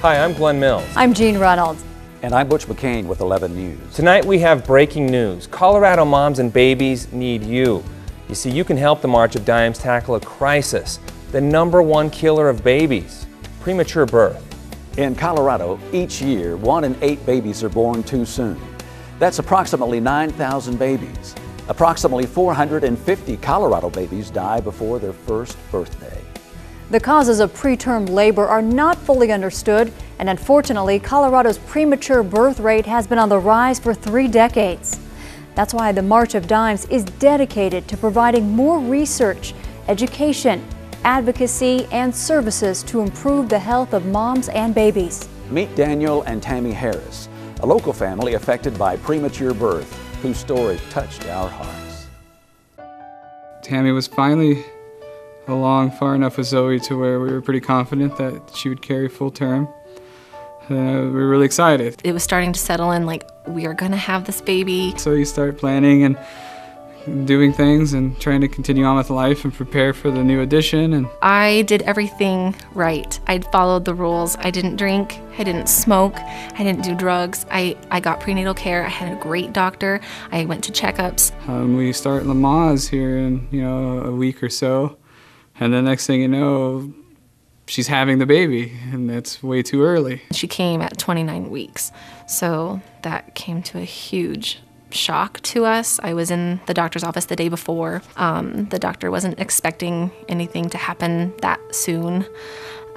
Hi, I'm Glenn Mills. I'm Jean Reynolds. And I'm Butch McCain with 11 News. Tonight we have breaking news. Colorado moms and babies need you. You see, you can help the March of Dimes tackle a crisis, the #1 killer of babies, premature birth. In Colorado, each year, 1 in 8 babies are born too soon. That's approximately 9,000 babies. Approximately 450 Colorado babies die before their first birthday. The causes of preterm labor are not fully understood, and unfortunately, Colorado's premature birth rate has been on the rise for 3 decades. That's why the March of Dimes is dedicated to providing more research, education, advocacy, and services to improve the health of moms and babies. Meet Daniel and Tammy Harris, a local family affected by premature birth, whose story touched our hearts. Tammy was finally along far enough with Zoe to where we were pretty confident that she would carry full term. We were really excited. It was starting to settle in, like, we are gonna have this baby. So you start planning and doing things and trying to continue on with life and prepare for the new addition. And I did everything right. I followed the rules. I didn't drink, I didn't smoke, I didn't do drugs. I got prenatal care. I had a great doctor. I went to checkups. We start Lamaze here in a week or so. And the next thing you know, she's having the baby, and that's way too early. She came at 29 weeks, so that came to a huge shock to us. I was in the doctor's office the day before. The doctor wasn't expecting anything to happen that soon,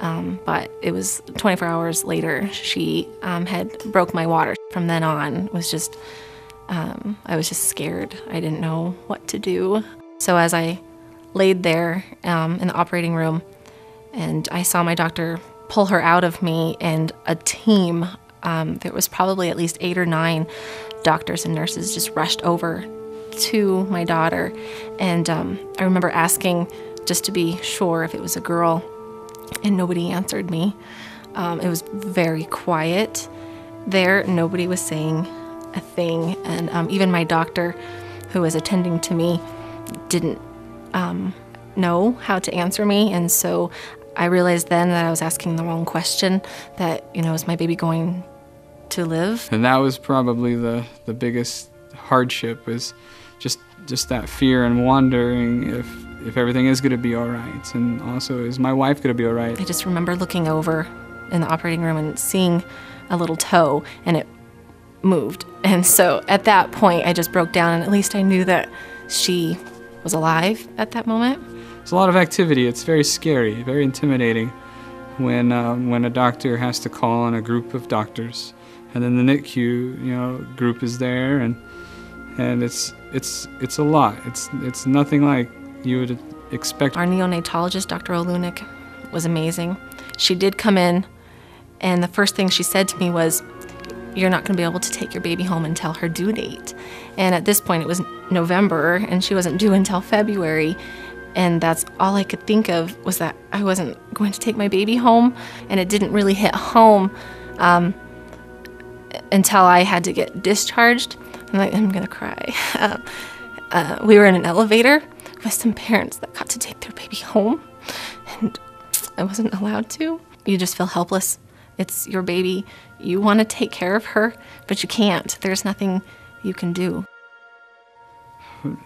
but it was 24 hours later, she had broke my water. From then on, it was just, I was just scared. I didn't know what to do. So as I laid there in the operating room, and I saw my doctor pull her out of me, and a team, there was probably at least 8 or 9 doctors and nurses just rushed over to my daughter. And I remember asking just to be sure if it was a girl, and nobody answered me. It was very quiet there. Nobody was saying a thing. And even my doctor, who was attending to me, didn't know how to answer me. And so I realized then that I was asking the wrong question, that, is my baby going to live? And that was probably the biggest hardship, was just that fear and wondering if everything is going to be all right, and also, is my wife going to be all right? I just remember looking over in the operating room and seeing a little toe, and it moved. And so at that point, I just broke down, and at least I knew that she was alive at that moment. It's a lot of activity. It's very scary, very intimidating when a doctor has to call on a group of doctors, and then the NICU group is there, and it's a lot. It's nothing like you would expect. Our neonatologist, Dr. Olunik, was amazing. She did come in, and the first thing she said to me was, "You're not going to be able to take your baby home until her due date." And at this point, it was November, and she wasn't due until February. And that's all I could think of, was that I wasn't going to take my baby home. And it didn't really hit home until I had to get discharged. I'm gonna cry. We were in an elevator with some parents that got to take their baby home, and I wasn't allowed to. You just feel helpless. It's your baby. You want to take care of her, but you can't. There's nothing you can do.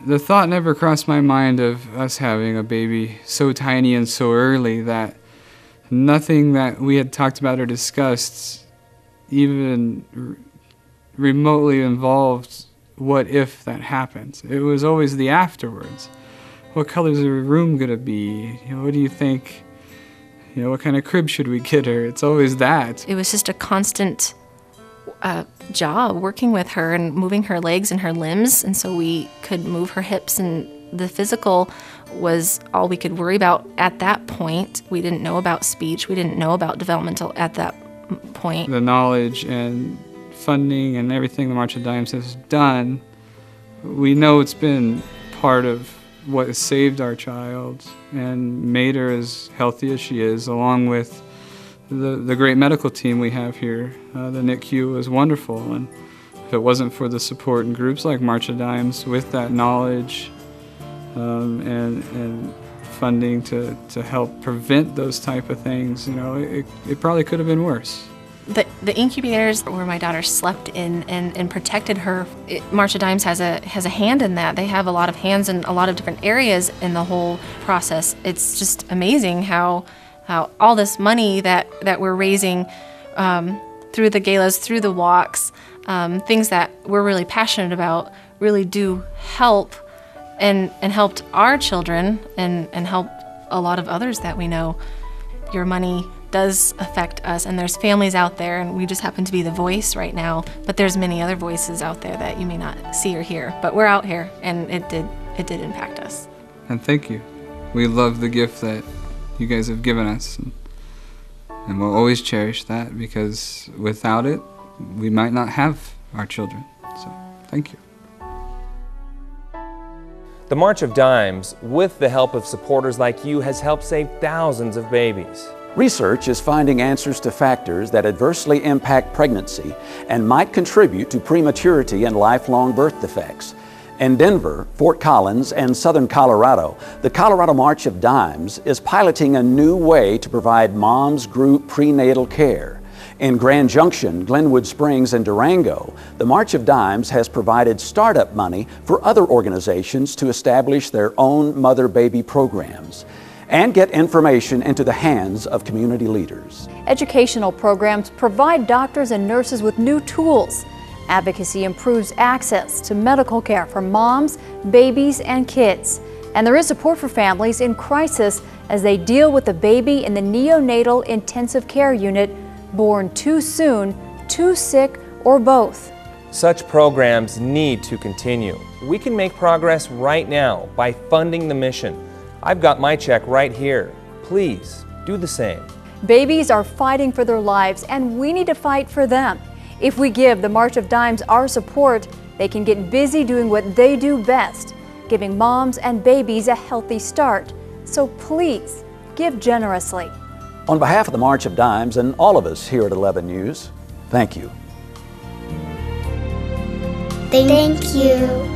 The thought never crossed my mind of us having a baby so tiny and so early, that nothing that we had talked about or discussed even remotely involved what if that happens. It was always the afterwards. What color is the room going to be? What do you think? What kind of crib should we get her? It's always that. It was just a constant job working with her and moving her legs and her limbs, and so we could move her hips, and the physical was all we could worry about at that point. We didn't know about speech. We didn't know about developmental at that point. The knowledge and funding and everything the March of Dimes has done, we know it's been part of what has saved our child and made her as healthy as she is, along with the great medical team we have here. The NICU is wonderful, and if it wasn't for the support and groups like March of Dimes with that knowledge and funding to help prevent those type of things, you know, it probably could have been worse. The incubators where my daughter slept in and protected her, March of Dimes has a hand in that. They have a lot of hands in a lot of different areas in the whole process. It's just amazing how all this money that we're raising through the galas, through the walks, things that we're really passionate about really do help and helped our children and help a lot of others that we know. Your money does affect us, and there's families out there, and we just happen to be the voice right now, but there's many other voices out there that you may not see or hear, but we're out here, and it did impact us. And thank you. We love the gift that you guys have given us, and we'll always cherish that, because without it, we might not have our children. So, thank you. The March of Dimes, with the help of supporters like you, has helped save thousands of babies. Research is finding answers to factors that adversely impact pregnancy and might contribute to prematurity and lifelong birth defects. In Denver, Fort Collins, and southern Colorado, the Colorado March of Dimes is piloting a new way to provide moms group prenatal care. In Grand Junction, Glenwood Springs, and Durango, the March of Dimes has provided startup money for other organizations to establish their own mother-baby programs and get information into the hands of community leaders. Educational programs provide doctors and nurses with new tools. Advocacy improves access to medical care for moms, babies, and kids. And there is support for families in crisis as they deal with a baby in the neonatal intensive care unit born too soon, too sick, or both. Such programs need to continue. We can make progress right now by funding the mission. I've got my check right here. Please do the same. Babies are fighting for their lives, and we need to fight for them. If we give the March of Dimes our support, they can get busy doing what they do best, giving moms and babies a healthy start. So please, give generously. On behalf of the March of Dimes and all of us here at 11 News, thank you. Thank you.